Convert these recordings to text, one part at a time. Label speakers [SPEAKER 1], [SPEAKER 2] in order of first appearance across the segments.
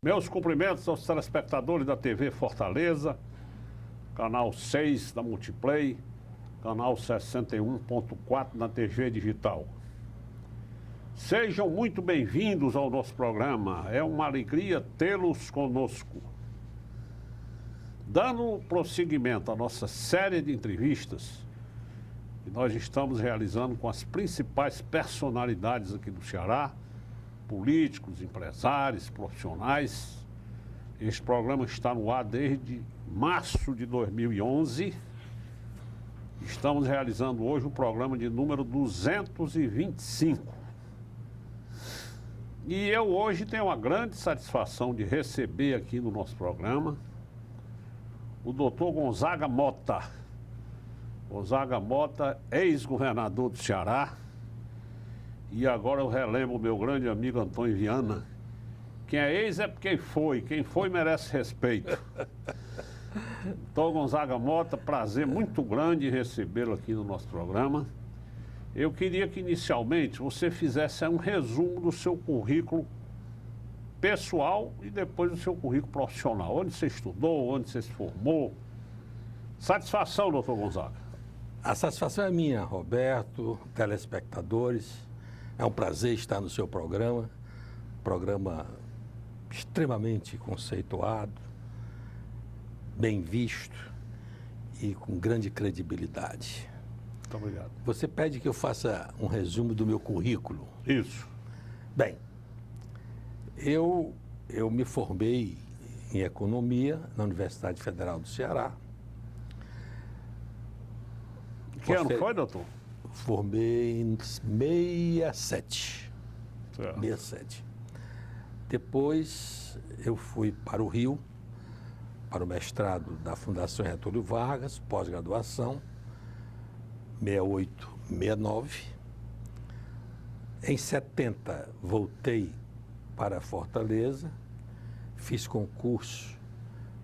[SPEAKER 1] Meus cumprimentos aos telespectadores da TV Fortaleza, canal 6 da Multiplay, canal 61.4 na TV Digital. Sejam muito bem-vindos ao nosso programa, é uma alegria tê-los conosco. Dando prosseguimento à nossa série de entrevistas, que nós estamos realizando com as principais personalidades aqui do Ceará, políticos, empresários, profissionais. Este programa está no ar desde março de 2011. Estamos realizando hoje o programa de número 225. E eu hoje tenho a grande satisfação de receber aqui no nosso programa o doutor Gonzaga Mota. Gonzaga Mota, ex-governador do Ceará. E agora eu relembro o meu grande amigo Antônio Viana. Quem é ex é quem foi merece respeito. Então, Gonzaga Mota, prazer muito grande recebê-lo aqui no nosso programa. Eu queria que inicialmente você fizesse um resumo do seu currículo pessoal e depois do seu currículo profissional. Onde você estudou, onde você se formou. Satisfação, doutor Gonzaga.
[SPEAKER 2] A satisfação é minha, Roberto, telespectadores. É um prazer estar no seu programa extremamente conceituado, bem visto e com grande credibilidade.
[SPEAKER 1] Muito obrigado.
[SPEAKER 2] Você pede que eu faça um resumo do meu currículo?
[SPEAKER 1] Isso.
[SPEAKER 2] Bem, eu me formei em Economia na Universidade Federal do Ceará.
[SPEAKER 1] Que ano foi, doutor?
[SPEAKER 2] Formei em 67.
[SPEAKER 1] Certo.
[SPEAKER 2] 67. Depois eu fui para o Rio, para o mestrado da Fundação Getúlio Vargas, pós-graduação, 68, 69. Em 70 voltei para Fortaleza, fiz concurso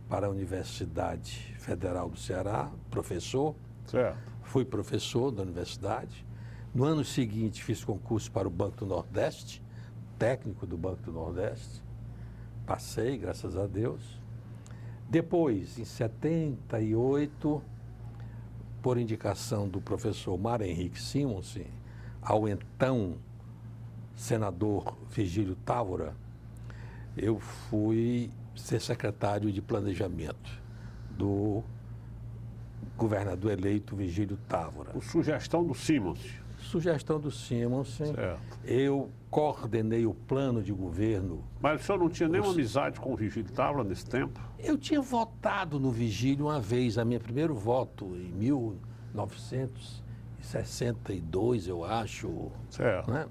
[SPEAKER 2] para a Universidade Federal do Ceará, professor.
[SPEAKER 1] Certo.
[SPEAKER 2] Fui professor da universidade. No ano seguinte, fiz concurso para o Banco do Nordeste, técnico do Banco do Nordeste. Passei, graças a Deus. Depois, em 78, por indicação do professor Mário Henrique Simonsen, ao então senador Virgílio Távora, eu fui ser secretário de planejamento do governador eleito Virgílio Távora.
[SPEAKER 1] Por sugestão do Simons.
[SPEAKER 2] Sugestão do Simonsen.
[SPEAKER 1] Certo.
[SPEAKER 2] Eu coordenei o plano de governo.
[SPEAKER 1] Mas o senhor não tinha nenhuma amizade com o Virgílio Távora nesse tempo?
[SPEAKER 2] Eu tinha votado no Virgílio uma vez, a minha primeiro voto, em 1962, eu acho.
[SPEAKER 1] Certo.
[SPEAKER 2] Né?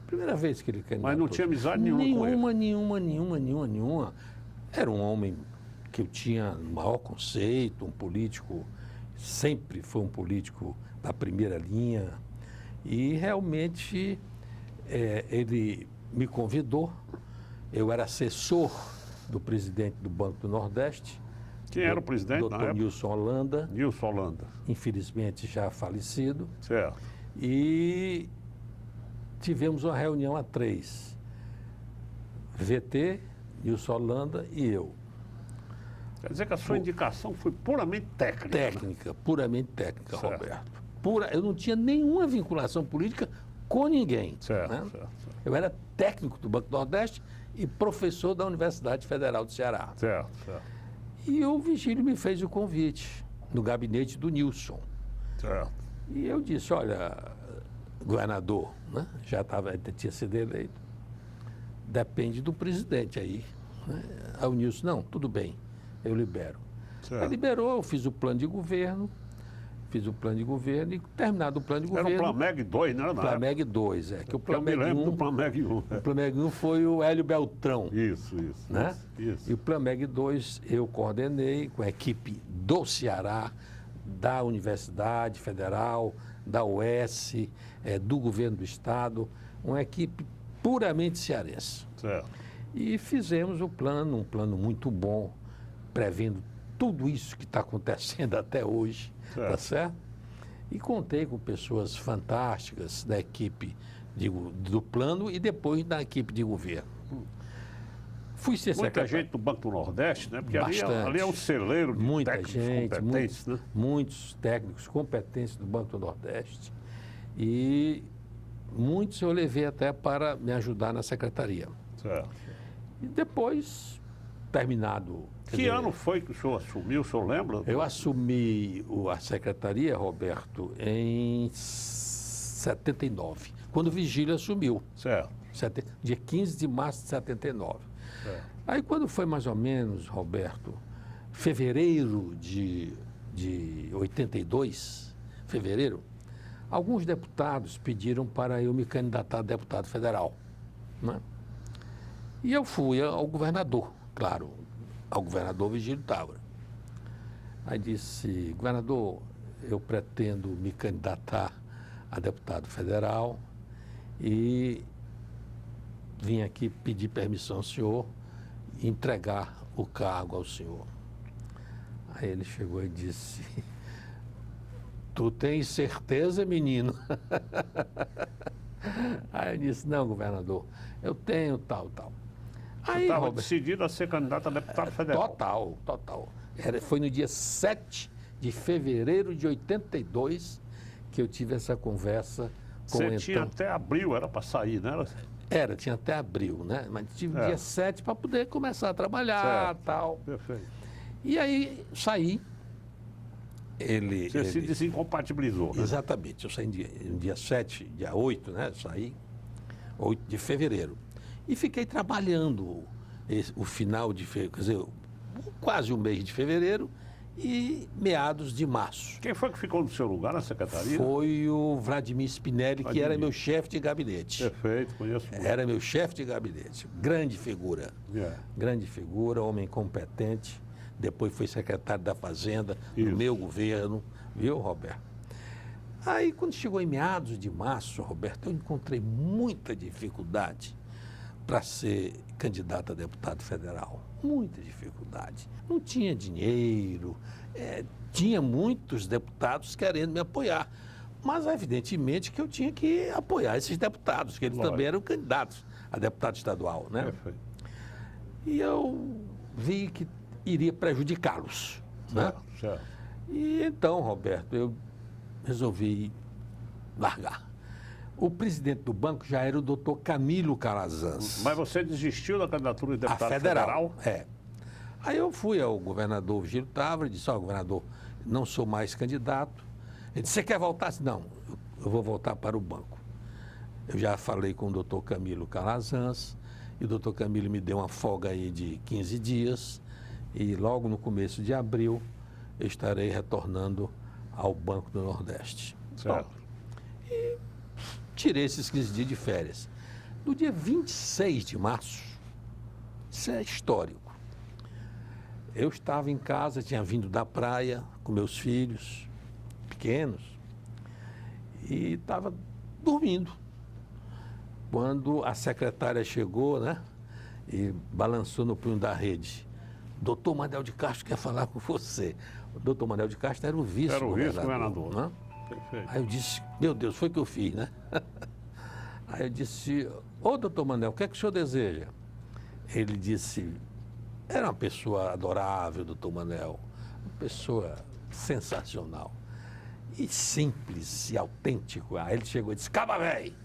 [SPEAKER 2] Primeira vez que ele candidatou.
[SPEAKER 1] Mas não tinha amizade nenhuma com ele?
[SPEAKER 2] Nenhuma. Era um homem que eu tinha maior conceito, um político, sempre foi um político da primeira linha. E realmente ele me convidou. Eu era assessor do presidente do Banco do Nordeste.
[SPEAKER 1] Quem era o presidente na época?
[SPEAKER 2] Dr. Nilson Holanda.
[SPEAKER 1] Nilson Holanda.
[SPEAKER 2] Infelizmente já falecido.
[SPEAKER 1] Certo.
[SPEAKER 2] E tivemos uma reunião a 3. VT, Nilson Holanda e eu.
[SPEAKER 1] Quer dizer que a sua indicação foi puramente técnica.
[SPEAKER 2] Técnica, né? Puramente técnica,
[SPEAKER 1] certo.
[SPEAKER 2] Roberto. Eu não tinha nenhuma vinculação política com ninguém.
[SPEAKER 1] Certo,
[SPEAKER 2] né?
[SPEAKER 1] certo.
[SPEAKER 2] Eu era técnico do Banco do Nordeste e professor da Universidade Federal do Ceará.
[SPEAKER 1] Certo.
[SPEAKER 2] E o Virgílio me fez o convite no gabinete do Nilson.
[SPEAKER 1] Certo.
[SPEAKER 2] E eu disse, olha, governador, né? Tinha sido eleito, depende do presidente aí. Né? Aí o Nilson, não, tudo bem, eu libero.
[SPEAKER 1] Certo.
[SPEAKER 2] Ele liberou, eu fiz o plano de governo e terminado o plano de governo...
[SPEAKER 1] Era o Plameg 2, não era?
[SPEAKER 2] Plameg 2, que o Plameg
[SPEAKER 1] eu me lembro do Plameg 1.
[SPEAKER 2] O Plameg 1 foi o Hélio Beltrão.
[SPEAKER 1] Isso.
[SPEAKER 2] Né? E o Plameg 2 eu coordenei com a equipe do Ceará, da Universidade Federal, da UES, do governo do Estado, uma equipe puramente cearense.
[SPEAKER 1] Certo.
[SPEAKER 2] E fizemos um plano muito bom, prevendo tudo isso que está acontecendo até hoje, tá certo? E contei com pessoas fantásticas da equipe do plano e depois da equipe de governo. Fui ser
[SPEAKER 1] Muita
[SPEAKER 2] secretário.
[SPEAKER 1] gente do Banco do Nordeste, né? Porque ali
[SPEAKER 2] Bastante.
[SPEAKER 1] é um celeiro de
[SPEAKER 2] Muita
[SPEAKER 1] técnicos
[SPEAKER 2] gente,
[SPEAKER 1] competentes, né?
[SPEAKER 2] muitos técnicos competentes do Banco do Nordeste. E muitos eu levei até para me ajudar na secretaria.
[SPEAKER 1] Certo.
[SPEAKER 2] E depois, terminado... quer
[SPEAKER 1] Que
[SPEAKER 2] dizer,
[SPEAKER 1] ano foi que o senhor assumiu, o senhor lembra?
[SPEAKER 2] Eu assumi a secretaria, Roberto, em 79, quando o Vigílio assumiu,
[SPEAKER 1] Certo.
[SPEAKER 2] dia 15 de março de 79.
[SPEAKER 1] Certo.
[SPEAKER 2] Aí quando foi mais ou menos, Roberto, fevereiro de 82, fevereiro, alguns deputados pediram para eu me candidatar a deputado federal, né? E eu fui ao governador, claro, ao governador Vigílio Távora. Aí disse, governador, eu pretendo me candidatar a deputado federal e vim aqui pedir permissão ao senhor e entregar o cargo ao senhor. Aí ele chegou e disse, tu tens certeza, menino? Aí eu disse, não, governador, eu tenho tal.
[SPEAKER 1] Você
[SPEAKER 2] Aí,
[SPEAKER 1] estava
[SPEAKER 2] Roberto,
[SPEAKER 1] decidido a ser candidato a deputado federal.
[SPEAKER 2] total. Foi no dia 7 de fevereiro de 82 que eu tive essa conversa com
[SPEAKER 1] Você
[SPEAKER 2] o
[SPEAKER 1] tinha
[SPEAKER 2] então...
[SPEAKER 1] até abril, era para sair, né?
[SPEAKER 2] Tinha até abril, né? Mas tive
[SPEAKER 1] É.
[SPEAKER 2] dia 7 para poder começar a trabalhar,
[SPEAKER 1] Certo.
[SPEAKER 2] tal.
[SPEAKER 1] Perfeito.
[SPEAKER 2] E aí saí.
[SPEAKER 1] Você se desincompatibilizou, né?
[SPEAKER 2] Exatamente, eu saí no dia 7, dia 8, né? Saí 8 de fevereiro. E fiquei trabalhando o final de fevereiro, quer dizer, quase o mês de fevereiro e meados de março.
[SPEAKER 1] Quem foi que ficou no seu lugar na secretaria?
[SPEAKER 2] Foi o Vladimir Spinelli, que era meu chefe de gabinete.
[SPEAKER 1] Perfeito, conheço muito.
[SPEAKER 2] Era meu chefe de gabinete. Grande figura.
[SPEAKER 1] É.
[SPEAKER 2] Grande figura, homem competente. Depois foi secretário da Fazenda,
[SPEAKER 1] Isso.
[SPEAKER 2] no meu governo. Viu, Roberto? Aí, quando chegou em meados de março, Roberto, eu encontrei muita dificuldade para ser candidato a deputado federal. Muita dificuldade. Não tinha dinheiro, tinha muitos deputados querendo me apoiar. Mas, evidentemente, que eu tinha que apoiar esses deputados, que eles
[SPEAKER 1] Lógico.
[SPEAKER 2] também eram candidatos a deputado estadual, né?
[SPEAKER 1] Perfeito.
[SPEAKER 2] E eu vi que iria prejudicá-los, né?
[SPEAKER 1] Certo.
[SPEAKER 2] E então, Roberto, eu resolvi largar. O presidente do banco já era o doutor Camilo Calazans.
[SPEAKER 1] Mas você desistiu da candidatura de
[SPEAKER 2] A
[SPEAKER 1] deputado
[SPEAKER 2] federal.
[SPEAKER 1] federal?
[SPEAKER 2] Aí eu fui ao governador Vigílio Távora e disse, governador, não sou mais candidato. Ele disse, você quer voltar? Eu disse, não, eu vou voltar para o banco. Eu já falei com o doutor Camilo Calazans e o doutor Camilo me deu uma folga aí de 15 dias e logo no começo de abril eu estarei retornando ao Banco do Nordeste.
[SPEAKER 1] Certo.
[SPEAKER 2] E tirei esses 15 dias de férias. No dia 26 de março, isso é histórico, eu estava em casa, tinha vindo da praia com meus filhos pequenos e estava dormindo. Quando a secretária chegou, né, e balançou no punho da rede. Doutor Manel de Castro quer falar com você. O doutor Manel de Castro era o vice-governador. Né?
[SPEAKER 1] Perfeito.
[SPEAKER 2] Aí eu disse, meu Deus, foi o que eu fiz, né? Aí eu disse, ô doutor Manel, o que é que o senhor deseja? Ele disse, era uma pessoa adorável, doutor Manel, uma pessoa sensacional e simples e autêntico. Aí ele chegou e disse, caba véi,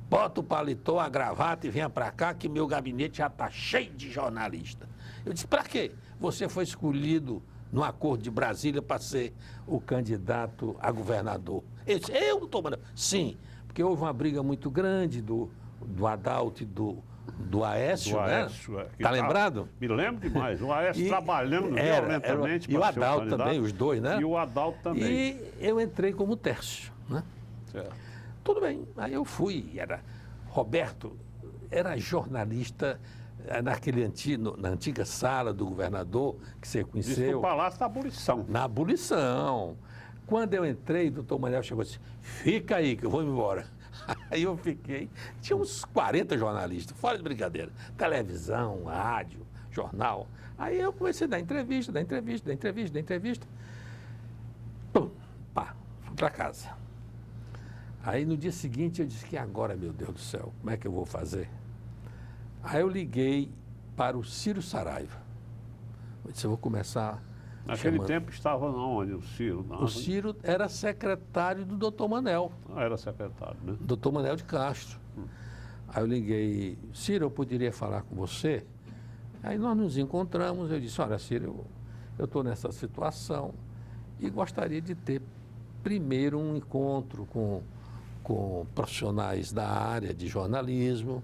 [SPEAKER 2] bota o paletó, a gravata e venha para cá que meu gabinete já está cheio de jornalista. Eu disse, para quê? Você foi escolhido no Acordo de Brasília para ser o candidato a governador. Ele disse, eu, doutor Manel? Sim, porque houve uma briga muito grande do Adalto e do Aécio, né? Está lembrado?
[SPEAKER 1] Me lembro demais. O Aécio trabalhando violentamente
[SPEAKER 2] e o
[SPEAKER 1] para ser
[SPEAKER 2] Adalto
[SPEAKER 1] candidato.
[SPEAKER 2] também, os dois, né?
[SPEAKER 1] E o Adalto também.
[SPEAKER 2] E eu entrei como Tércio, né?
[SPEAKER 1] Certo.
[SPEAKER 2] Tudo bem, aí eu fui, Roberto era jornalista na antiga sala do governador, que você
[SPEAKER 1] Disse que
[SPEAKER 2] conheceu.
[SPEAKER 1] o Palácio da Abolição.
[SPEAKER 2] Na abolição. Quando eu entrei, o doutor Manel chegou e disse, fica aí que eu vou embora. Aí eu fiquei, tinha uns 40 jornalistas, fora de brincadeira, televisão, rádio, jornal. Aí eu comecei a dar entrevista. Pum, pá, fui para casa. Aí no dia seguinte eu disse que agora, meu Deus do céu, como é que eu vou fazer? Aí eu liguei para o Ciro Saraiva. Eu disse, eu vou começar...
[SPEAKER 1] Naquele tempo estava onde o Ciro?
[SPEAKER 2] O Ciro era secretário do doutor Manel.
[SPEAKER 1] Era secretário, né?
[SPEAKER 2] Doutor Manel de Castro. Aí eu liguei, Ciro, eu poderia falar com você? Aí nós nos encontramos, eu disse, olha, Ciro, eu estou nessa situação e gostaria de ter primeiro um encontro com profissionais da área de jornalismo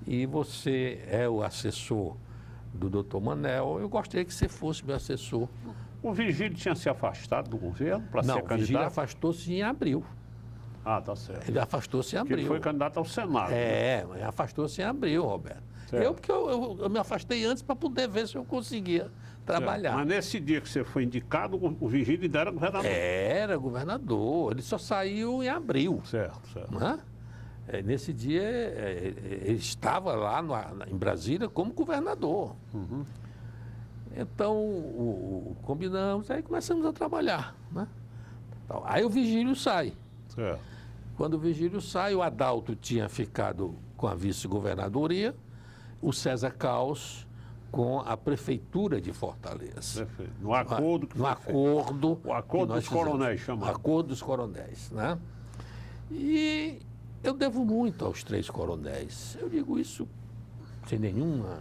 [SPEAKER 2] e você é o assessor do doutor Manel, eu gostaria que você fosse meu assessor.
[SPEAKER 1] O Vigílio tinha se afastado do governo para ser candidato?
[SPEAKER 2] Não, o Vigílio afastou-se em abril.
[SPEAKER 1] Ah, tá certo.
[SPEAKER 2] Ele afastou-se em abril.
[SPEAKER 1] Ele foi candidato ao Senado.
[SPEAKER 2] Mas afastou-se em abril, Roberto. Porque eu me afastei antes para poder ver se eu conseguia trabalhar.
[SPEAKER 1] Mas nesse dia que você foi indicado, o Vigílio ainda era governador.
[SPEAKER 2] Era governador. Ele só saiu em abril.
[SPEAKER 1] Certo.
[SPEAKER 2] Né? Nesse dia, ele estava lá em Brasília como governador.
[SPEAKER 1] Uhum.
[SPEAKER 2] Então, combinamos, aí começamos a trabalhar. Né? Aí o Vigílio sai.
[SPEAKER 1] Certo.
[SPEAKER 2] Quando o Vigílio sai, o Adalto tinha ficado com a vice-governadoria, o César Caos com a prefeitura de Fortaleza.
[SPEAKER 1] Perfeito. No acordo que
[SPEAKER 2] no
[SPEAKER 1] foi
[SPEAKER 2] acordo.
[SPEAKER 1] feito. O acordo dos coronéis, chamado.
[SPEAKER 2] Acordo dos coronéis, né? E eu devo muito aos 3 coronéis. Eu digo isso sem nenhuma...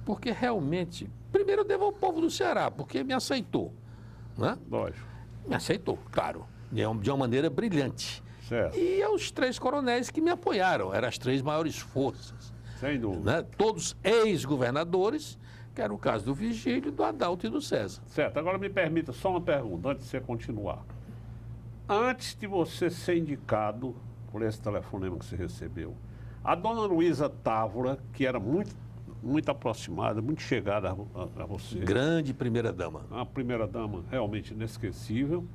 [SPEAKER 2] Porque realmente... Primeiro eu devo ao povo do Ceará, porque me aceitou. Né?
[SPEAKER 1] Lógico.
[SPEAKER 2] Me aceitou, claro. De uma maneira brilhante.
[SPEAKER 1] Certo.
[SPEAKER 2] E aos 3 coronéis que me apoiaram. Eram as 3 maiores forças.
[SPEAKER 1] Sem dúvida.
[SPEAKER 2] Né? Todos ex-governadores, que era o caso do Vigílio, do Adalto e do César.
[SPEAKER 1] Certo. Agora me permita só uma pergunta, antes de você continuar. Antes de você ser indicado por esse telefonema que você recebeu, a dona Luísa Távora, que era muito aproximada, muito chegada a você.
[SPEAKER 2] Grande primeira-dama.
[SPEAKER 1] A primeira-dama realmente inesquecível.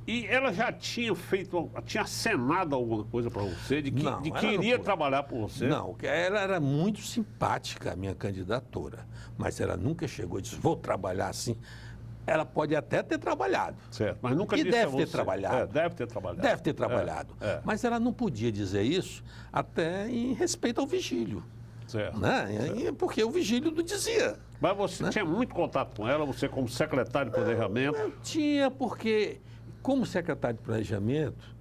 [SPEAKER 1] E ela já tinha tinha acenado alguma coisa para você, de que iria trabalhar por você?
[SPEAKER 2] Não, ela era muito simpática, a minha candidatura, mas ela nunca chegou e disse, vou trabalhar assim. Ela pode até ter trabalhado.
[SPEAKER 1] Certo, mas nunca disse
[SPEAKER 2] deve ter trabalhado.
[SPEAKER 1] Deve ter trabalhado.
[SPEAKER 2] Deve ter trabalhado.
[SPEAKER 1] Mas
[SPEAKER 2] ela não podia dizer isso até em respeito ao Vigílio.
[SPEAKER 1] Certo.
[SPEAKER 2] Né? Porque o Vigílio não dizia.
[SPEAKER 1] Mas você tinha muito contato com ela, você como secretário de planejamento?
[SPEAKER 2] Eu tinha, porque como secretário de planejamento,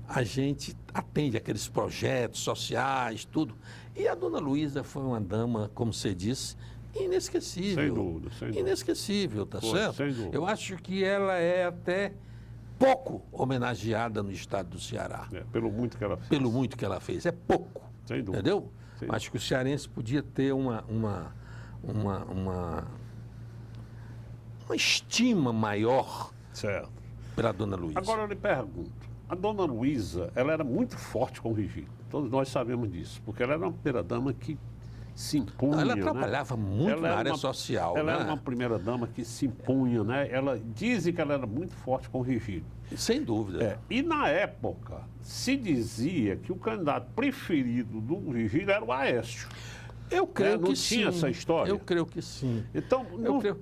[SPEAKER 2] a gente atende aqueles projetos sociais, tudo. E a dona Luísa foi uma dama, como você disse, inesquecível.
[SPEAKER 1] Sem dúvida.
[SPEAKER 2] Inesquecível, tá certo?
[SPEAKER 1] Sem dúvida.
[SPEAKER 2] Eu acho que ela é até pouco homenageada no estado do Ceará.
[SPEAKER 1] Pelo muito que ela fez.
[SPEAKER 2] Pelo muito que ela fez. É pouco.
[SPEAKER 1] Sem dúvida.
[SPEAKER 2] Entendeu? Acho que o cearense podia ter uma estima maior pela dona Luísa.
[SPEAKER 1] Agora eu lhe pergunto, a dona Luísa, ela era muito forte com o Vigílio. Todos nós sabemos disso, porque ela era uma primeira-dama que se impunha.
[SPEAKER 2] Ela trabalhava muito na área social.
[SPEAKER 1] Ela era uma primeira-dama que se impunha, né? Dizem que ela era muito forte com o Vigílio.
[SPEAKER 2] Sem dúvida.
[SPEAKER 1] E na época, se dizia que o candidato preferido do Vigílio era o Aécio.
[SPEAKER 2] Eu creio que
[SPEAKER 1] sim. Não tinha essa história?
[SPEAKER 2] Eu creio que sim.
[SPEAKER 1] Então,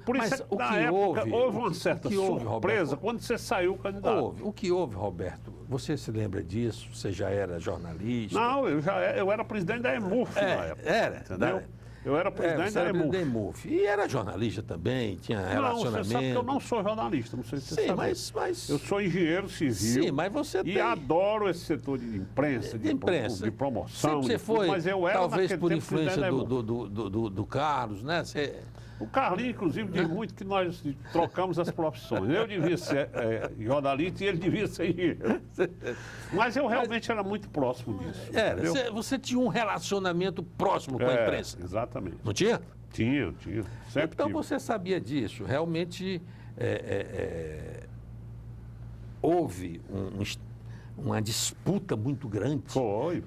[SPEAKER 1] por isso é que na época houve uma certa surpresa quando você saiu candidato.
[SPEAKER 2] O que houve, Roberto? Você se lembra disso? Você já era jornalista?
[SPEAKER 1] Não, eu era presidente da EMUF na época.
[SPEAKER 2] Era,
[SPEAKER 1] entendeu? Eu era presidente da EMUF.
[SPEAKER 2] E era jornalista também, tinha relacionamento.
[SPEAKER 1] Não, você sabe que eu não sou jornalista, não sei se você sabe.
[SPEAKER 2] Mas...
[SPEAKER 1] Eu sou engenheiro civil.
[SPEAKER 2] Sim, mas você
[SPEAKER 1] e adoro esse setor de imprensa, de promoção.
[SPEAKER 2] Você foi,
[SPEAKER 1] mas eu era
[SPEAKER 2] talvez por influência do Carlos, né?
[SPEAKER 1] O Carlinhos, inclusive, diz muito que nós trocamos as profissões. Eu devia ser jornalista e ele devia ser engenheiro. Mas eu realmente era muito próximo disso.
[SPEAKER 2] Você tinha um relacionamento próximo com a imprensa.
[SPEAKER 1] Exatamente.
[SPEAKER 2] Não tinha?
[SPEAKER 1] Tinha. Sempre
[SPEAKER 2] então
[SPEAKER 1] tive.
[SPEAKER 2] Você sabia disso. Realmente houve uma disputa muito grande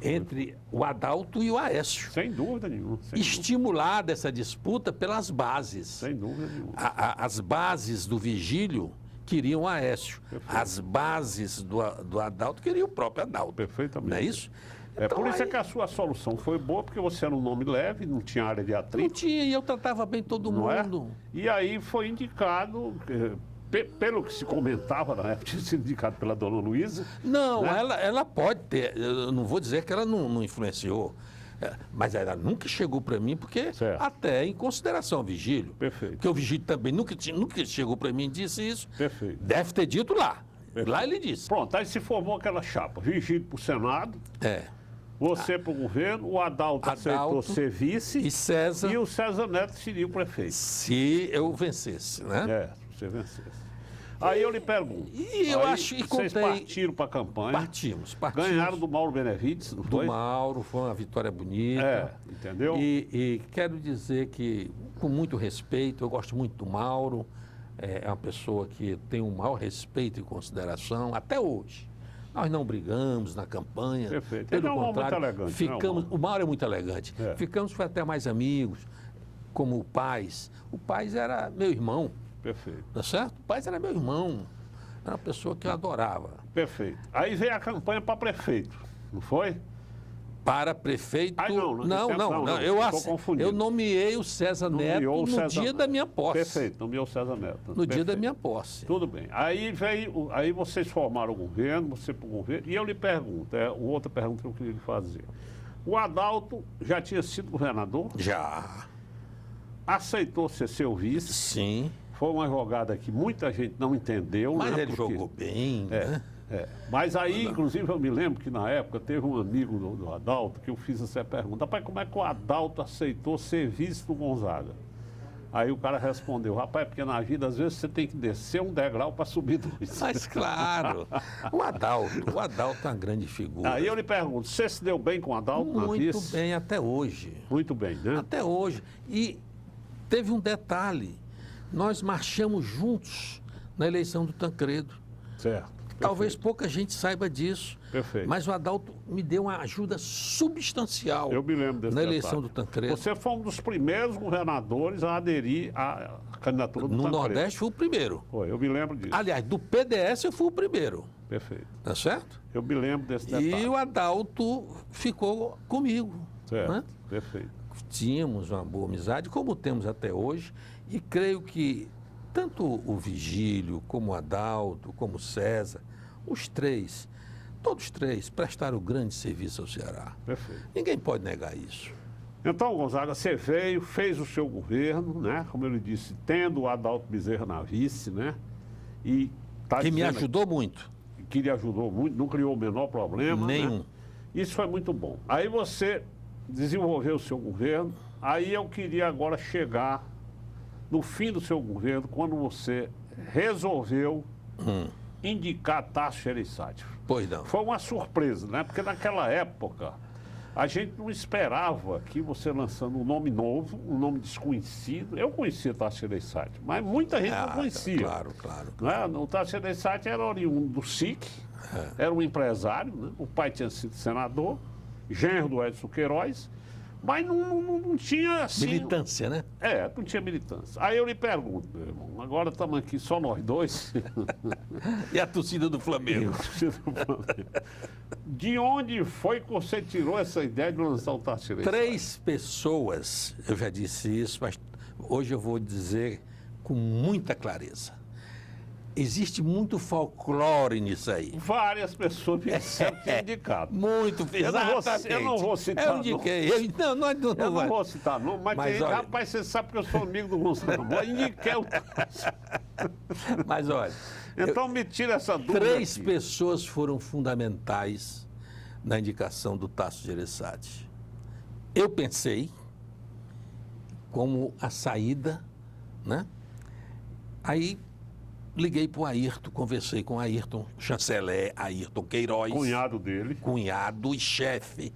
[SPEAKER 2] entre o Adalto e o Aécio.
[SPEAKER 1] Sem dúvida nenhuma.
[SPEAKER 2] Estimulada essa disputa pelas bases.
[SPEAKER 1] Sem dúvida nenhuma.
[SPEAKER 2] As bases do Vigílio queriam o Aécio.
[SPEAKER 1] Perfeito.
[SPEAKER 2] As bases do Adalto queriam o próprio Adalto.
[SPEAKER 1] Perfeitamente.
[SPEAKER 2] Não é isso?
[SPEAKER 1] Então, por isso é que a sua solução foi boa, porque você era um nome leve, não tinha área de atrito.
[SPEAKER 2] Não tinha, e eu tratava bem todo mundo.
[SPEAKER 1] E aí foi indicado... Pelo que se comentava na época, tinha sido indicado pela dona Luísa.
[SPEAKER 2] Não,
[SPEAKER 1] né?
[SPEAKER 2] ela pode ter, eu não vou dizer que ela não influenciou. Mas ela nunca chegou para mim, porque
[SPEAKER 1] Certo.
[SPEAKER 2] até em consideração ao Vigílio.
[SPEAKER 1] Perfeito.
[SPEAKER 2] Porque o Vigílio também nunca chegou para mim e disse isso.
[SPEAKER 1] Perfeito.
[SPEAKER 2] Deve ter dito lá.
[SPEAKER 1] Perfeito.
[SPEAKER 2] Lá ele disse.
[SPEAKER 1] Pronto, aí se formou aquela chapa. Vigílio para o Senado, você para o governo, o Adalto aceitou ser vice
[SPEAKER 2] E César,
[SPEAKER 1] e o César Neto seria o prefeito.
[SPEAKER 2] se eu vencesse, né?
[SPEAKER 1] Se você vencesse. Aí eu lhe pergunto.
[SPEAKER 2] E eu acho que
[SPEAKER 1] vocês
[SPEAKER 2] contei...
[SPEAKER 1] partiram para a campanha.
[SPEAKER 2] Partimos.
[SPEAKER 1] Ganharam do Mauro Benevides, não
[SPEAKER 2] do
[SPEAKER 1] foi?
[SPEAKER 2] Mauro, foi uma vitória bonita.
[SPEAKER 1] Entendeu?
[SPEAKER 2] E quero dizer que, com muito respeito, eu gosto muito do Mauro, é uma pessoa que tem um maior respeito e consideração, até hoje. Nós não brigamos na campanha.
[SPEAKER 1] Perfeito.
[SPEAKER 2] Pelo
[SPEAKER 1] Ele é um homem
[SPEAKER 2] contrário,
[SPEAKER 1] muito elegante,
[SPEAKER 2] ficamos,
[SPEAKER 1] não,
[SPEAKER 2] o Mauro é muito elegante.
[SPEAKER 1] É.
[SPEAKER 2] Ficamos foi até mais amigos, como o Paz. O Paz era meu irmão,
[SPEAKER 1] Perfeito.
[SPEAKER 2] tá certo? O Paz era meu irmão, era uma pessoa que eu adorava.
[SPEAKER 1] Perfeito. Aí veio a campanha para prefeito, não foi?
[SPEAKER 2] Para prefeito.
[SPEAKER 1] Ai, não,
[SPEAKER 2] Eu,
[SPEAKER 1] estou confundindo.
[SPEAKER 2] eu nomeei o César Neto
[SPEAKER 1] Nomeou o
[SPEAKER 2] no
[SPEAKER 1] César-
[SPEAKER 2] dia da minha posse.
[SPEAKER 1] Perfeito, nomeou o César Neto.
[SPEAKER 2] No dia
[SPEAKER 1] Perfeito.
[SPEAKER 2] da minha posse.
[SPEAKER 1] Tudo bem. Aí vocês formaram o governo, você para o governo, e eu lhe pergunto, outra pergunta que eu queria lhe fazer. O Adalto já tinha sido governador,
[SPEAKER 2] Já.
[SPEAKER 1] aceitou ser seu vice,
[SPEAKER 2] Sim.
[SPEAKER 1] foi uma jogada que muita gente não entendeu.
[SPEAKER 2] Mas
[SPEAKER 1] né,
[SPEAKER 2] ele
[SPEAKER 1] porque-
[SPEAKER 2] jogou bem, né?
[SPEAKER 1] Mas aí, inclusive, eu me lembro que na época teve um amigo do Adalto que eu fiz essa pergunta: rapaz, como é que o Adalto aceitou ser vice do Gonzaga? Aí o cara respondeu: rapaz, porque na vida às vezes você tem que descer um degrau para subir dois.
[SPEAKER 2] Mas claro, o Adalto é uma grande figura.
[SPEAKER 1] Aí eu lhe pergunto: você se deu bem com o Adalto na
[SPEAKER 2] Muito
[SPEAKER 1] vice?
[SPEAKER 2] bem, até hoje.
[SPEAKER 1] Muito bem, né?
[SPEAKER 2] Até hoje. E teve um detalhe: nós marchamos juntos na eleição do Tancredo.
[SPEAKER 1] Certo.
[SPEAKER 2] Talvez pouca gente saiba disso.
[SPEAKER 1] Perfeito.
[SPEAKER 2] Mas o Adalto me deu uma ajuda substancial
[SPEAKER 1] Eu me lembro desse
[SPEAKER 2] na
[SPEAKER 1] detalhe.
[SPEAKER 2] eleição do Tancredo.
[SPEAKER 1] Você foi um dos primeiros governadores a aderir à candidatura do
[SPEAKER 2] No
[SPEAKER 1] Tancredo.
[SPEAKER 2] Nordeste fui o primeiro.
[SPEAKER 1] Foi, eu me lembro disso.
[SPEAKER 2] Aliás, do PDS eu fui o primeiro.
[SPEAKER 1] Perfeito.
[SPEAKER 2] Tá certo?
[SPEAKER 1] Eu me lembro desse detalhe.
[SPEAKER 2] E o Adalto ficou comigo.
[SPEAKER 1] Certo.
[SPEAKER 2] Né?
[SPEAKER 1] Perfeito.
[SPEAKER 2] Tínhamos uma boa amizade, como temos até hoje, e creio que tanto o Vigílio, como o Adalto, como o César, os três, todos três prestaram grande serviço ao Ceará.
[SPEAKER 1] Perfeito.
[SPEAKER 2] Ninguém pode negar isso.
[SPEAKER 1] Então, Gonzaga, você veio, fez o seu governo, né? Como eu lhe disse, tendo o Adalto Bezerra na vice, né? E tá
[SPEAKER 2] Que me
[SPEAKER 1] dizendo
[SPEAKER 2] ajudou muito.
[SPEAKER 1] que lhe ajudou muito, não criou o menor problema.
[SPEAKER 2] Nenhum.
[SPEAKER 1] Né? Isso foi muito bom. Aí você desenvolveu o seu governo, aí eu queria agora chegar no fim do seu governo, quando você resolveu indicar Tasso Gereissati.
[SPEAKER 2] Pois não.
[SPEAKER 1] Foi uma surpresa, né? Porque naquela época a gente não esperava que você lançando um nome novo, um nome desconhecido. Eu conhecia Tasso Gereissati, mas muita gente não conhecia.
[SPEAKER 2] Claro.
[SPEAKER 1] Né? O Tasso Gereissati era oriundo do SIC, era um empresário, né? O pai tinha sido senador, genro do Edson Queiroz, mas não tinha assim...
[SPEAKER 2] Militância, né?
[SPEAKER 1] Não tinha militância. Aí eu lhe pergunto, meu irmão, agora estamos aqui só nós dois.
[SPEAKER 2] E a torcida do Flamengo?
[SPEAKER 1] De onde foi que você tirou essa ideia de lançar o Tasso Gereissati?
[SPEAKER 2] 3 pessoas, eu já disse isso, mas hoje eu vou dizer com muita clareza. Existe muito folclore nisso aí.
[SPEAKER 1] Várias pessoas me disseram que tinha indicado.
[SPEAKER 2] Muito, exatamente.
[SPEAKER 1] Eu não vou citar
[SPEAKER 2] Eu indiquei. Eu não
[SPEAKER 1] não vou citar nome, mas tem gente,
[SPEAKER 2] olha,
[SPEAKER 1] rapaz, você sabe que eu sou amigo do Gonçalo. Eu indiquei o Tasso.
[SPEAKER 2] Mas olha,
[SPEAKER 1] Então me tira essa dúvida
[SPEAKER 2] 3
[SPEAKER 1] aqui.
[SPEAKER 2] pessoas foram fundamentais na indicação do Tasso Gereissati. Eu pensei como a saída, né? Aí liguei para o Ayrton, conversei com o Ayrton, chanceler Ayrton Queiroz.
[SPEAKER 1] Cunhado dele.
[SPEAKER 2] Cunhado e chefe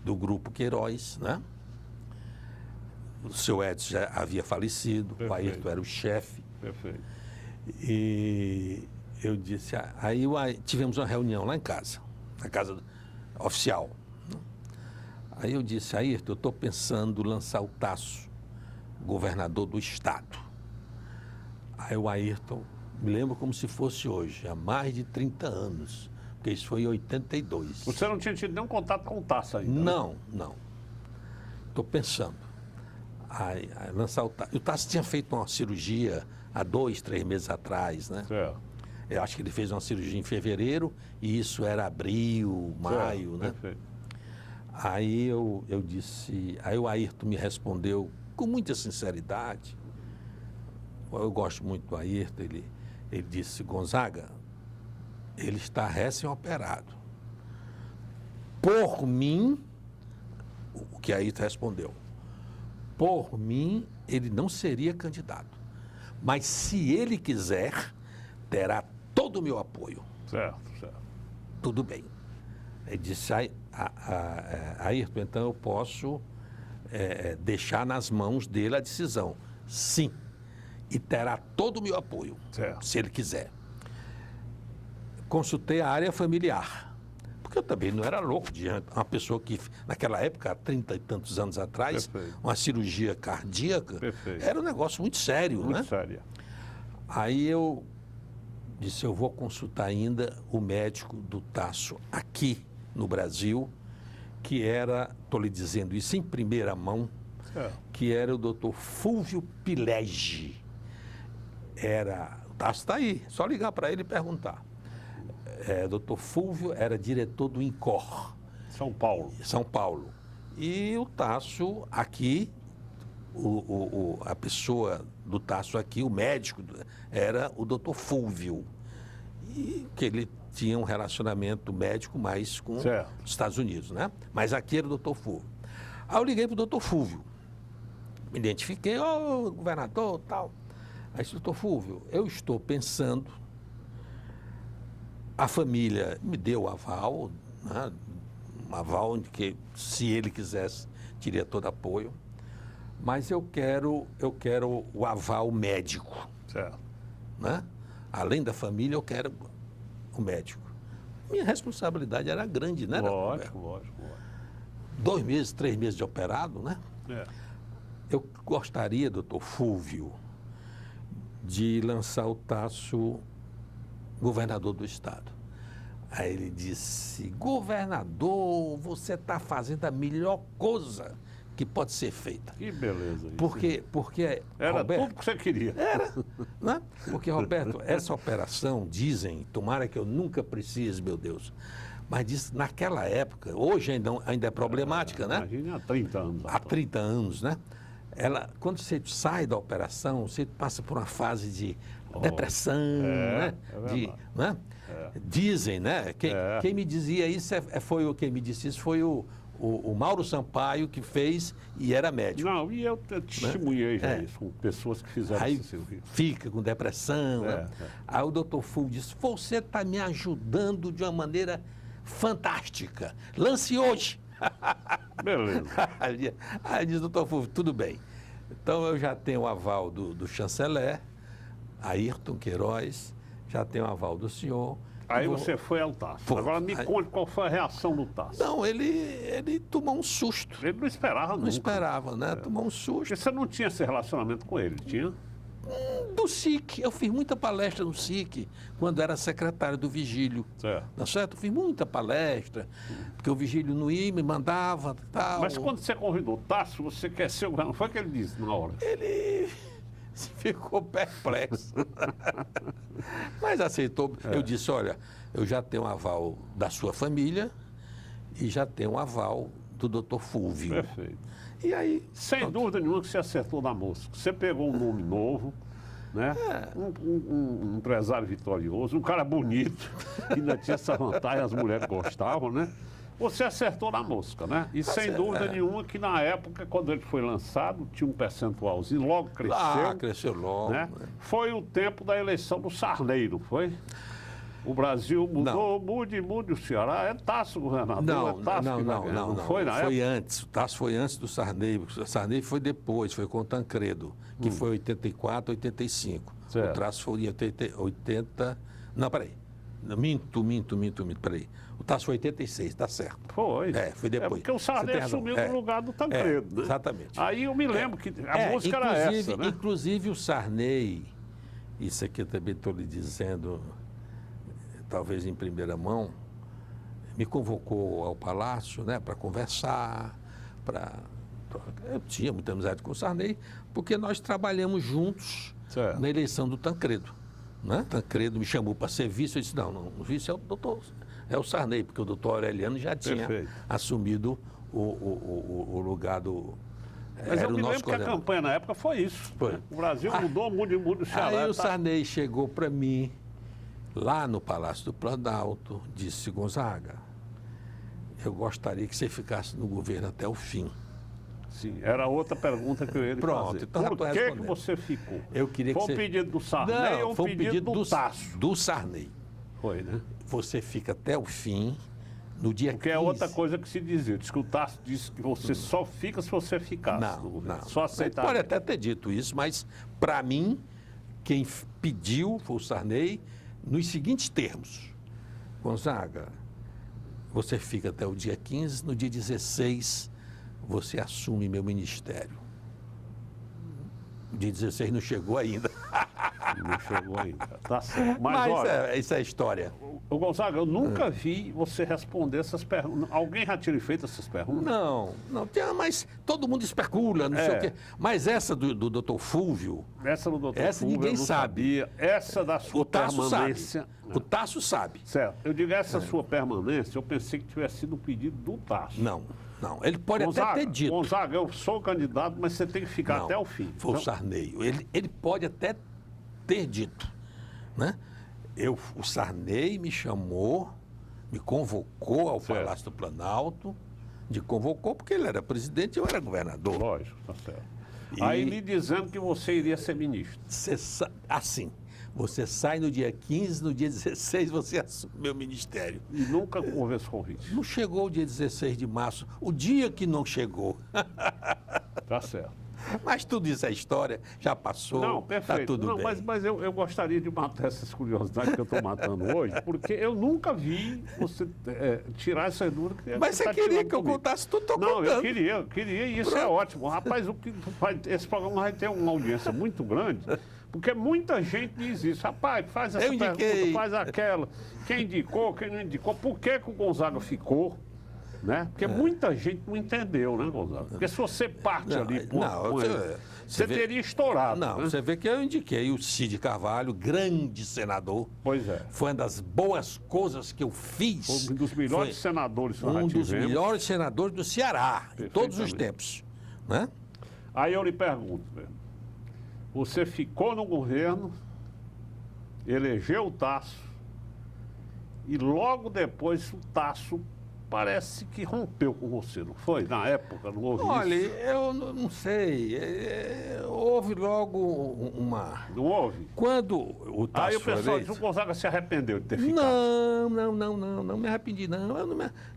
[SPEAKER 2] do grupo Queiroz, né? O seu Edson já havia falecido,
[SPEAKER 1] Perfeito.
[SPEAKER 2] o Ayrton era o chefe.
[SPEAKER 1] Perfeito.
[SPEAKER 2] E eu disse, aí tivemos uma reunião lá em casa, na casa oficial. Aí eu disse, Ayrton, eu estou pensando em lançar o Tasso, governador do estado. Aí o Ayrton, me lembro como se fosse hoje, há mais de 30 anos, porque isso foi em 82.
[SPEAKER 1] Você não tinha tido nenhum contato com o Tasso ainda? né?
[SPEAKER 2] Não. Estou pensando. Aí lançar o Tasso. O Tasso tinha feito uma cirurgia há 2, 3 meses atrás, né?
[SPEAKER 1] Certo.
[SPEAKER 2] Eu acho que ele fez uma cirurgia em fevereiro e isso era abril, maio,
[SPEAKER 1] Certo.
[SPEAKER 2] né?
[SPEAKER 1] Perfeito.
[SPEAKER 2] Aí eu disse, aí o Ayrton me respondeu com muita sinceridade. Eu gosto muito do Ayrton, ele disse, Gonzaga, ele está recém-operado. Por mim, o que Ayrton respondeu, por mim, ele não seria candidato. Mas se ele quiser, terá todo o meu apoio.
[SPEAKER 1] Certo, certo.
[SPEAKER 2] Tudo bem. Ele disse, Ayrton, então eu posso deixar nas mãos dele a decisão. Sim. E terá todo o meu apoio,
[SPEAKER 1] Certo.
[SPEAKER 2] se ele quiser. Consultei a área familiar, porque eu também não era louco de uma pessoa que, naquela época, há 30 e tantos anos atrás,
[SPEAKER 1] Perfeito.
[SPEAKER 2] uma cirurgia cardíaca,
[SPEAKER 1] Perfeito.
[SPEAKER 2] era um negócio muito sério,
[SPEAKER 1] Muito
[SPEAKER 2] né?
[SPEAKER 1] séria.
[SPEAKER 2] Aí eu disse, eu vou consultar ainda o médico do Tasso aqui no Brasil, que era, estou lhe dizendo isso em primeira mão,
[SPEAKER 1] Certo.
[SPEAKER 2] que era o doutor Fúvio Pilege. O Tasso está aí, só ligar para ele e perguntar. Doutor Fúvio era diretor do INCOR,
[SPEAKER 1] São Paulo.
[SPEAKER 2] São Paulo. E o Tasso aqui, a pessoa do Tasso aqui, o médico, era o doutor Fúvio. E que ele tinha um relacionamento médico mais com
[SPEAKER 1] Certo.
[SPEAKER 2] os Estados Unidos, né? Mas aqui era o doutor Fúvio. Aí eu liguei para o doutor Fúvio. Me identifiquei, governador, tal. Aí disse, doutor Fúvio, eu estou pensando, a família me deu o aval, né? Um aval de que, se ele quisesse, teria todo apoio, mas eu quero o aval médico,
[SPEAKER 1] Certo.
[SPEAKER 2] né? Além da família, eu quero o médico. Minha responsabilidade era grande, né?
[SPEAKER 1] Lógico.
[SPEAKER 2] 2 meses, 3 meses de operado, né?
[SPEAKER 1] É.
[SPEAKER 2] Eu gostaria, doutor Fúvio, de lançar o Tasso governador do estado. Aí ele disse, governador, você está fazendo a melhor coisa que pode ser feita.
[SPEAKER 1] Que beleza isso.
[SPEAKER 2] Porque
[SPEAKER 1] Era
[SPEAKER 2] Roberto,
[SPEAKER 1] tudo que você queria.
[SPEAKER 2] né? Porque, Roberto, essa operação, dizem, tomara que eu nunca precise, meu Deus, mas diz, naquela época, hoje ainda é problemática, né?
[SPEAKER 1] Imagina há 30 anos.
[SPEAKER 2] Há 30 anos, né? Quando você sai da operação, você passa por uma fase de depressão, né? Né? Dizem, né? Quem me dizia isso quem me disse isso foi o Mauro Sampaio, que fez e era médico.
[SPEAKER 1] Não, e eu testemunhei já isso, com pessoas que fizeram
[SPEAKER 2] Aí
[SPEAKER 1] esse serviço.
[SPEAKER 2] fica com depressão. Né? Aí o doutor Fulvio disse, você está me ajudando de uma maneira fantástica. Lance hoje.
[SPEAKER 1] Beleza.
[SPEAKER 2] Aí diz, doutor Fulvio, tudo bem. Então eu já tenho o aval do chanceler, Ayrton Queiroz, já tenho o aval do senhor.
[SPEAKER 1] Aí você foi ao Tasso. Agora me conte qual foi a reação do Tasso.
[SPEAKER 2] Não, ele tomou um susto.
[SPEAKER 1] Ele não esperava nunca.
[SPEAKER 2] Não esperava, né? Tomou um susto.
[SPEAKER 1] Porque você não tinha esse relacionamento com ele, tinha?
[SPEAKER 2] Do SIC. Eu fiz muita palestra no SIC, quando era secretário do Vigílio.
[SPEAKER 1] Certo.
[SPEAKER 2] Tá certo? Eu fiz muita palestra, porque o Vigílio não ia, me mandava tal.
[SPEAKER 1] Mas quando você convidou o Tasso, você quer ser o governador? Foi o que ele disse na hora?
[SPEAKER 2] Ele ficou perplexo. Mas aceitou. Eu disse, olha, eu já tenho um aval da sua família e já tenho um aval do doutor Fúvio.
[SPEAKER 1] Perfeito.
[SPEAKER 2] E aí...
[SPEAKER 1] Sem dúvida nenhuma que você acertou na mosca. Você pegou um nome novo, né? Um empresário vitorioso, um cara bonito, que ainda tinha essa vantagem, as mulheres gostavam, né? Você acertou na mosca, né? E sem dúvida nenhuma que na época, quando ele foi lançado, tinha um percentualzinho, logo cresceu.
[SPEAKER 2] Cresceu logo.
[SPEAKER 1] Né? Foi o tempo da eleição do Sarney, não foi? O Brasil mudou, mude o Ceará. É Tasso governador,
[SPEAKER 2] Não,
[SPEAKER 1] é Tasso que vai ganhar. Não foi na época?
[SPEAKER 2] Foi antes. O Tasso foi antes do Sarney. O Sarney foi depois, foi com o Tancredo, que foi 84, 85.
[SPEAKER 1] Certo.
[SPEAKER 2] O Tasso foi em 80... Não, peraí. Minto, peraí. O Tasso foi 86, tá certo.
[SPEAKER 1] Foi.
[SPEAKER 2] Foi depois.
[SPEAKER 1] É porque o Sarney assumiu no lugar do Tancredo. Né?
[SPEAKER 2] Exatamente.
[SPEAKER 1] Aí eu me lembro que a música era essa, né?
[SPEAKER 2] Inclusive o Sarney, isso aqui eu também estou lhe dizendo, talvez em primeira mão, me convocou ao Palácio, né, para conversar, Eu tinha muita amizade com o Sarney, porque nós trabalhamos juntos na eleição do Tancredo. Né? Tancredo me chamou para ser vice, eu disse, não, o vice é o doutor, é o Sarney, porque o doutor Aureliano já tinha assumido o lugar do...
[SPEAKER 1] Mas eu
[SPEAKER 2] o
[SPEAKER 1] me
[SPEAKER 2] nosso
[SPEAKER 1] lembro que a
[SPEAKER 2] coordenador.
[SPEAKER 1] campanha na época foi isso.
[SPEAKER 2] Foi.
[SPEAKER 1] Né? O Brasil mudou muito o Ceará.
[SPEAKER 2] Aí o Sarney chegou para mim, lá no Palácio do Planalto, disse: Gonzaga, eu gostaria que você ficasse no governo até o fim.
[SPEAKER 1] Sim, era outra pergunta que eu ia lhe
[SPEAKER 2] Pronto,
[SPEAKER 1] fazer.
[SPEAKER 2] então já
[SPEAKER 1] Por
[SPEAKER 2] tô
[SPEAKER 1] que
[SPEAKER 2] respondendo.
[SPEAKER 1] você ficou?
[SPEAKER 2] Eu queria
[SPEAKER 1] foi
[SPEAKER 2] que
[SPEAKER 1] um
[SPEAKER 2] você...
[SPEAKER 1] pedido do Sarney ou um
[SPEAKER 2] foi
[SPEAKER 1] pedido do Tasso?
[SPEAKER 2] do Sarney.
[SPEAKER 1] Foi, né?
[SPEAKER 2] Você fica até o fim, no dia
[SPEAKER 1] Porque
[SPEAKER 2] 15.
[SPEAKER 1] é outra coisa que se dizia. Diz que o Tasso disse que você só fica se você ficasse no
[SPEAKER 2] Não,
[SPEAKER 1] governo.
[SPEAKER 2] não.
[SPEAKER 1] Só aceitar.
[SPEAKER 2] Pode até ter dito isso, mas, para mim, quem pediu foi o Sarney nos seguintes termos: Gonzaga, você fica até o dia 15, no dia 16 você assume meu ministério. O dia 16 não chegou ainda.
[SPEAKER 1] Não chegou ainda. Tá certo.
[SPEAKER 2] Mas
[SPEAKER 1] olha,
[SPEAKER 2] isso é história.
[SPEAKER 1] ô Gonzaga, eu nunca vi você responder essas perguntas. Alguém já tinha feito essas perguntas?
[SPEAKER 2] Não, mas todo mundo especula, não sei o quê. Mas essa do doutor Fúvio,
[SPEAKER 1] Essa do doutor
[SPEAKER 2] essa
[SPEAKER 1] Fulvio,
[SPEAKER 2] ninguém
[SPEAKER 1] eu não
[SPEAKER 2] sabe.
[SPEAKER 1] Sabia. Essa da sua
[SPEAKER 2] o Tasso
[SPEAKER 1] permanência.
[SPEAKER 2] sabe. O Tasso sabe.
[SPEAKER 1] Certo. Eu digo essa sua permanência, eu pensei que tivesse sido um pedido do Tasso.
[SPEAKER 2] Não. Ele pode
[SPEAKER 1] Gonzaga,
[SPEAKER 2] até ter dito.
[SPEAKER 1] Gonzaga, eu sou candidato, mas você tem que ficar
[SPEAKER 2] Não,
[SPEAKER 1] até o fim.
[SPEAKER 2] Foi o Sarney. Ele pode até ter dito. Né? O Sarney me chamou, me convocou ao
[SPEAKER 1] Certo.
[SPEAKER 2] Palácio do Planalto, me convocou porque ele era presidente e eu era governador.
[SPEAKER 1] Lógico, tá certo.
[SPEAKER 2] E-
[SPEAKER 1] Aí lhe dizendo que você iria ser ministro.
[SPEAKER 2] Assim, você sai no dia 15, no dia 16 você assume meu ministério.
[SPEAKER 1] E nunca conversou com isso.
[SPEAKER 2] Não chegou o dia 16 de março, o dia que não chegou.
[SPEAKER 1] Tá certo.
[SPEAKER 2] Mas tudo isso é história, já passou,
[SPEAKER 1] Não, perfeito.
[SPEAKER 2] tá tudo
[SPEAKER 1] Não,
[SPEAKER 2] bem.
[SPEAKER 1] mas eu gostaria de matar essas curiosidades que eu estou matando hoje, porque eu nunca vi você tirar essas dúvidas.
[SPEAKER 2] Mas você
[SPEAKER 1] tá
[SPEAKER 2] queria
[SPEAKER 1] tirando
[SPEAKER 2] que eu
[SPEAKER 1] comigo.
[SPEAKER 2] contasse tudo, estou
[SPEAKER 1] Não,
[SPEAKER 2] contando.
[SPEAKER 1] eu queria, e isso é ótimo. Rapaz, esse programa vai ter uma audiência muito grande, porque muita gente diz isso. Rapaz, faz essa
[SPEAKER 2] Eu indiquei.
[SPEAKER 1] pergunta, faz aquela. Quem indicou, quem não indicou, por que o Gonzaga ficou? Né? Porque muita gente não entendeu, né, Gonzaga? Porque se você parte ali, você
[SPEAKER 2] vê-
[SPEAKER 1] teria estourado.
[SPEAKER 2] Não,
[SPEAKER 1] né?
[SPEAKER 2] você vê que eu indiquei o Cid Carvalho, grande senador.
[SPEAKER 1] Pois é.
[SPEAKER 2] Foi uma das boas coisas que eu fiz.
[SPEAKER 1] Foi um dos melhores
[SPEAKER 2] Foi
[SPEAKER 1] senadores que nós já
[SPEAKER 2] um dos
[SPEAKER 1] tivemos.
[SPEAKER 2] melhores senadores do Ceará, em todos os
[SPEAKER 1] Perfeitamente.
[SPEAKER 2] tempos. Né?
[SPEAKER 1] Aí eu lhe pergunto, velho, você ficou no governo, elegeu o Tasso, e logo depois o Tasso parece que rompeu com você, não foi? Na época, não houve
[SPEAKER 2] Olha,
[SPEAKER 1] isso?
[SPEAKER 2] eu não sei. Houve logo uma.
[SPEAKER 1] Não houve?
[SPEAKER 2] Quando o
[SPEAKER 1] Aí
[SPEAKER 2] Tasso
[SPEAKER 1] o
[SPEAKER 2] foi
[SPEAKER 1] pessoal
[SPEAKER 2] eleito...
[SPEAKER 1] diz que o Gonzaga se arrependeu de ter ficado.
[SPEAKER 2] Não me arrependi, não.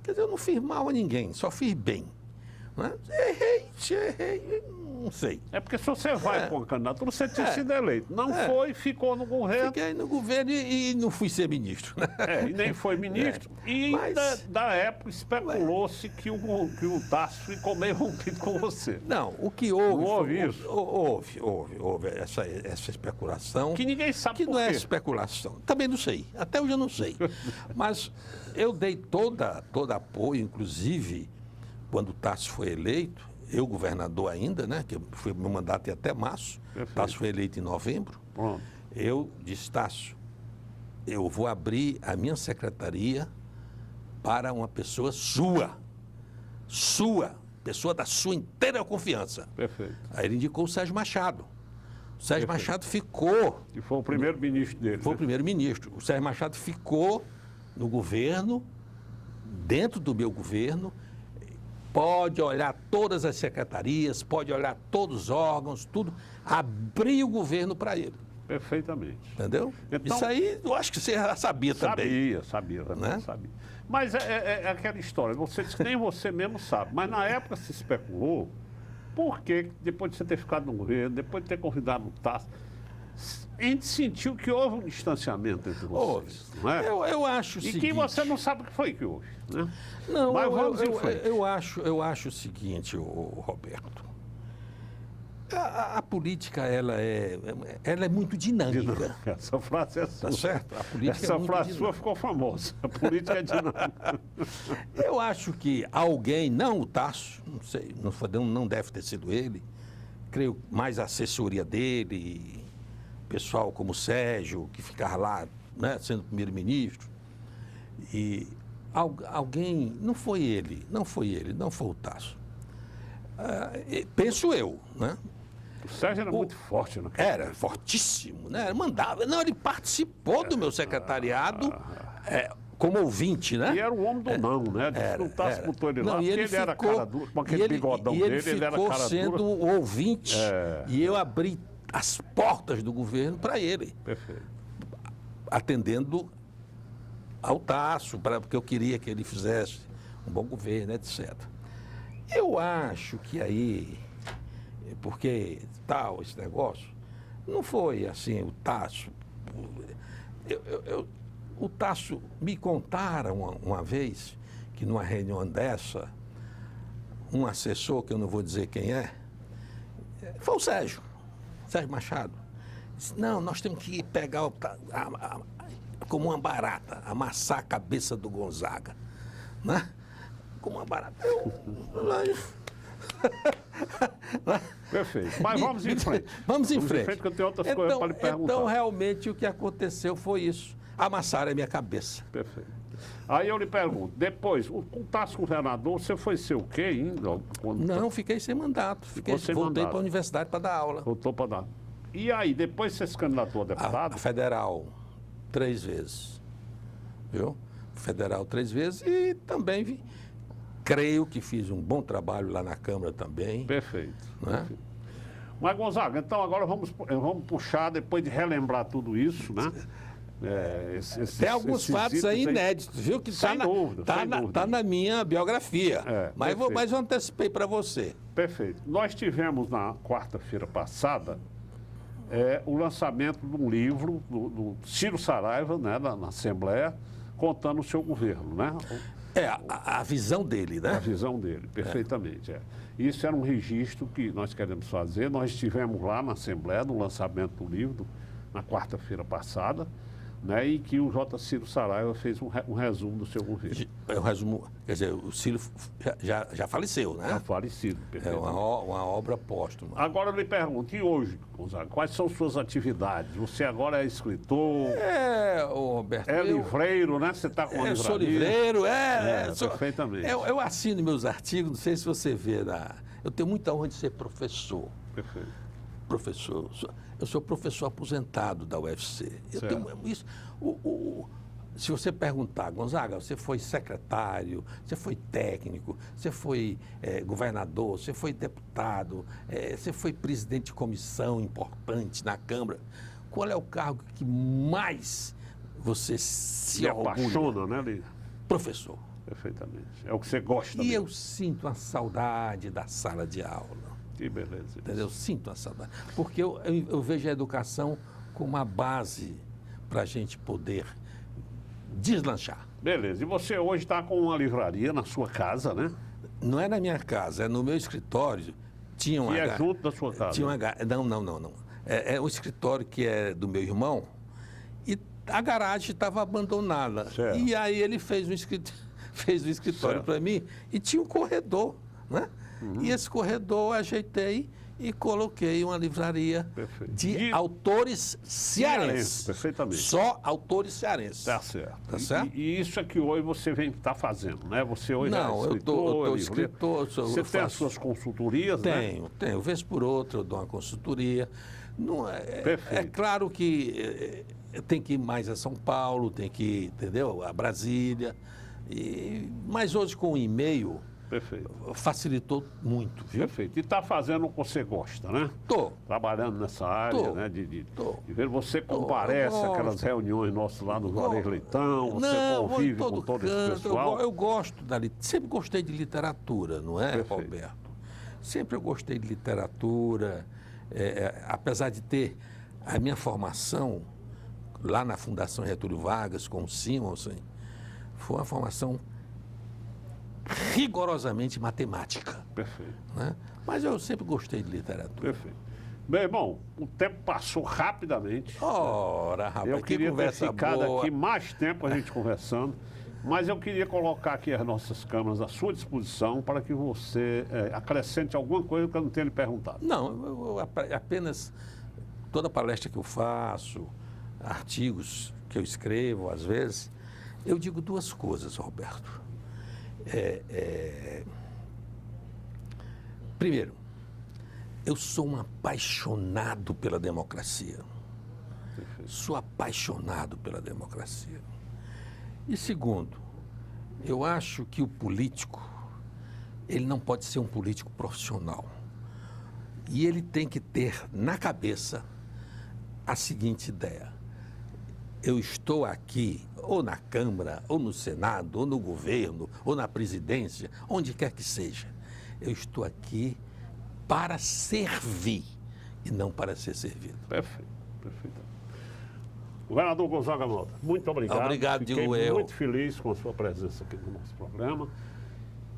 [SPEAKER 2] Quer dizer, eu não fiz mal a ninguém, só fiz bem. Né? Errei, não sei.
[SPEAKER 1] É porque se você vai com a candidatura, você tinha sido eleito. Não
[SPEAKER 2] É.
[SPEAKER 1] foi, ficou no governo.
[SPEAKER 2] Fiquei no governo e não fui ser ministro. Né?
[SPEAKER 1] E nem foi ministro. E
[SPEAKER 2] Mas-
[SPEAKER 1] ainda, da época, especulou-se que o Tasso ficou meio rompido com você.
[SPEAKER 2] Não, o que houve...
[SPEAKER 1] Não houve
[SPEAKER 2] foi-
[SPEAKER 1] isso?
[SPEAKER 2] Houve essa especulação.
[SPEAKER 1] Que ninguém sabe
[SPEAKER 2] Que
[SPEAKER 1] por
[SPEAKER 2] não é
[SPEAKER 1] quê.
[SPEAKER 2] especulação. Também não sei. Até hoje eu não sei. Mas eu dei todo apoio, inclusive, quando o Tasso foi eleito, eu governador ainda, né? Que meu mandato ia até março.
[SPEAKER 1] Perfeito.
[SPEAKER 2] Tasso foi eleito em novembro.
[SPEAKER 1] Pronto.
[SPEAKER 2] Eu disse, Tasso, eu vou abrir a minha secretaria para uma pessoa sua, pessoa da sua inteira confiança.
[SPEAKER 1] Perfeito.
[SPEAKER 2] Aí ele indicou o Sérgio Machado. O Sérgio
[SPEAKER 1] Perfeito.
[SPEAKER 2] Machado ficou,
[SPEAKER 1] E foi o primeiro ministro dele.
[SPEAKER 2] foi o
[SPEAKER 1] né?
[SPEAKER 2] primeiro-ministro. O Sérgio Machado ficou no governo, dentro do meu governo, pode olhar todas as secretarias, pode olhar todos os órgãos, tudo, abrir o governo para ele.
[SPEAKER 1] Perfeitamente.
[SPEAKER 2] Entendeu?
[SPEAKER 1] Então-
[SPEAKER 2] Isso aí eu acho que você já sabia também.
[SPEAKER 1] Sabia,
[SPEAKER 2] Né?
[SPEAKER 1] sabia. Mas é aquela história, você disse que nem você mesmo sabe, mas na época se especulou, por que depois de você ter ficado no governo, depois de ter convidado o Tasso, a gente sentiu que houve um distanciamento entre vocês, não é?
[SPEAKER 2] Eu acho o
[SPEAKER 1] E
[SPEAKER 2] seguinte...
[SPEAKER 1] que você não sabe o que foi que houve, né?
[SPEAKER 2] Não,
[SPEAKER 1] Mas vamos em frente.
[SPEAKER 2] eu acho o seguinte, Roberto. A política, ela é muito dinâmica.
[SPEAKER 1] Essa frase é sua.
[SPEAKER 2] Tá certo? A política
[SPEAKER 1] Essa
[SPEAKER 2] é muito
[SPEAKER 1] frase
[SPEAKER 2] dinâmica.
[SPEAKER 1] sua ficou famosa. A política é dinâmica.
[SPEAKER 2] Eu acho que alguém, não o Tasso, não sei, não deve ter sido ele, creio mais a assessoria dele, pessoal como o Sérgio, que ficava lá, né, sendo primeiro-ministro, e alguém, não foi ele, não foi o Tasso. Penso eu, né?
[SPEAKER 1] O Sérgio era muito forte, não
[SPEAKER 2] Era fortíssimo, né? Mandava. Não, ele participou do meu secretariado como ouvinte, né?
[SPEAKER 1] E era o homem do não, né? Não botou ele lá, porque ele era cara dura, com aquele bigodão dele, ele era cara dura.
[SPEAKER 2] Ele ficou sendo ouvinte e eu abri as portas do governo para ele.
[SPEAKER 1] Perfeito.
[SPEAKER 2] Atendendo ao Tasso, porque eu queria que ele fizesse um bom governo, etc. Eu acho que aí, porque tal, esse negócio, não foi assim, o Tasso. O Tasso me contaram uma vez que numa reunião dessa, um assessor, que eu não vou dizer quem foi o Sérgio Machado. Disse, não, nós temos que pegar como uma barata, amassar a cabeça do Gonzaga, né? Como uma barata.
[SPEAKER 1] Perfeito. Mas vamos em frente.
[SPEAKER 2] Vamos em frente,
[SPEAKER 1] porque eu tenho outras coisas para lhe perguntar.
[SPEAKER 2] Então, realmente, o que aconteceu foi isso. Amassaram a minha cabeça.
[SPEAKER 1] Perfeito. Aí eu lhe pergunto, depois, com o Tasso governador, você foi ser o quê ainda?
[SPEAKER 2] Não, fiquei sem mandato. Voltei para a universidade para dar aula.
[SPEAKER 1] Voltou para dar. E aí, depois você se candidatou a deputado?
[SPEAKER 2] A federal, 3 vezes. Viu? Federal 3 vezes e também creio que fiz um bom trabalho lá na Câmara também.
[SPEAKER 1] Perfeito.
[SPEAKER 2] Né?
[SPEAKER 1] Perfeito. Mas, Gonzaga, então agora vamos puxar, depois de relembrar tudo isso, né?
[SPEAKER 2] Tem alguns fatos aí inéditos, viu? Que está na minha biografia. Mas eu antecipei para você.
[SPEAKER 1] Perfeito. Nós tivemos na quarta-feira passada o lançamento de um livro do Ciro Saraiva, né, na Assembleia, contando o seu governo, né?
[SPEAKER 2] A visão dele, né?
[SPEAKER 1] A visão dele, perfeitamente. Isso era um registro que nós queremos fazer. Nós estivemos lá na Assembleia, no lançamento do livro, na quarta-feira passada, né, e que o J. Ciro Saraiva fez um resumo do seu governo.
[SPEAKER 2] Resumo, quer dizer, o Ciro já faleceu, né?
[SPEAKER 1] Já falecido, perfeito.
[SPEAKER 2] Uma obra póstuma.
[SPEAKER 1] Agora eu lhe pergunto, e hoje, Gonzaga, quais são suas atividades? Você agora é escritor?
[SPEAKER 2] Roberto.
[SPEAKER 1] Livreiro, né? Você está com uma livraria?
[SPEAKER 2] Eu sou livreiro,
[SPEAKER 1] perfeitamente.
[SPEAKER 2] Eu assino meus artigos, não sei se você vê, eu tenho muita honra de ser professor.
[SPEAKER 1] Perfeito.
[SPEAKER 2] Professor. Eu sou professor aposentado da UFC. Eu tenho isso. Se você perguntar, Gonzaga, você foi secretário, você foi técnico, você foi governador, você foi deputado, você foi presidente de comissão importante na Câmara. Qual é o cargo que mais você se
[SPEAKER 1] apaixona, né, Lívia?
[SPEAKER 2] Professor.
[SPEAKER 1] Perfeitamente. É o que você gosta.
[SPEAKER 2] E eu sinto a saudade da sala de aula.
[SPEAKER 1] Que beleza.
[SPEAKER 2] Entendeu? Eu sinto a saudade. Porque eu vejo a educação como uma base para a gente poder deslanchar.
[SPEAKER 1] Beleza. E você hoje está com uma livraria na sua casa, né?
[SPEAKER 2] Não é na minha casa, é no meu escritório. Tinha um
[SPEAKER 1] é junto da sua casa?
[SPEAKER 2] Tinha não. É um escritório que é do meu irmão e a garagem estava abandonada.
[SPEAKER 1] Certo.
[SPEAKER 2] E aí ele fez um escritório para mim e tinha um corredor, né? E esse corredor eu ajeitei e coloquei uma livraria de autores cearenses.
[SPEAKER 1] Perfeitamente.
[SPEAKER 2] Só autores cearenses.
[SPEAKER 1] Tá certo.
[SPEAKER 2] Tá certo?
[SPEAKER 1] E isso é que hoje você está fazendo, né? Você hoje
[SPEAKER 2] é escritor. Eu estou escritor.
[SPEAKER 1] Você tem as suas consultorias,
[SPEAKER 2] né? Tenho. Vez por outra eu dou uma consultoria. Não é claro que tem que ir mais a São Paulo, tem que ir, entendeu? A Brasília. Mas hoje com o e-mail...
[SPEAKER 1] Perfeito.
[SPEAKER 2] Facilitou muito, viu?
[SPEAKER 1] Perfeito. E está fazendo o que você gosta, né?
[SPEAKER 2] Estou.
[SPEAKER 1] Trabalhando nessa área, né? De ver você comparece àquelas reuniões nossas lá no Juarez Leitão, você convive com todo esse pessoal.
[SPEAKER 2] Eu gosto sempre gostei de literatura, não é,
[SPEAKER 1] Perfeito.
[SPEAKER 2] Roberto? Sempre eu gostei de literatura, apesar de ter a minha formação lá na Fundação Getúlio Vargas, com o Simonsen, foi uma formação rigorosamente matemática.
[SPEAKER 1] Perfeito.
[SPEAKER 2] Né? Mas eu sempre gostei de literatura.
[SPEAKER 1] Perfeito. Meu irmão, o tempo passou rapidamente.
[SPEAKER 2] Ora, rapaz,
[SPEAKER 1] eu queria ter ficado
[SPEAKER 2] boa.
[SPEAKER 1] Aqui mais tempo a gente conversando, mas eu queria colocar aqui as nossas câmeras à sua disposição para que você acrescente alguma coisa que eu não tenha lhe perguntado.
[SPEAKER 2] Não, eu apenas toda palestra que eu faço, artigos que eu escrevo, às vezes, Eu digo duas coisas, Roberto. Primeiro, eu sou um apaixonado pela democracia. Sou apaixonado pela democracia. E segundo, eu acho que o político, ele não pode ser um político profissional. E ele tem que ter na cabeça a seguinte ideia: eu estou aqui, ou na Câmara, ou no Senado, ou no governo, ou na presidência, onde quer que seja. Eu estou aqui para servir e não para ser servido.
[SPEAKER 1] Perfeito, perfeito. Governador Gonzaga Mota, muito obrigado.
[SPEAKER 2] Obrigado,
[SPEAKER 1] Fiquei
[SPEAKER 2] digo eu.
[SPEAKER 1] muito feliz com a sua presença aqui no nosso programa.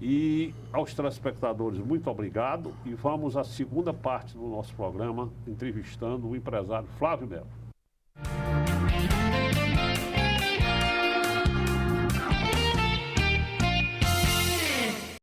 [SPEAKER 1] E aos telespectadores, muito obrigado. E vamos à segunda parte do nosso programa, entrevistando o empresário Flávio Melo.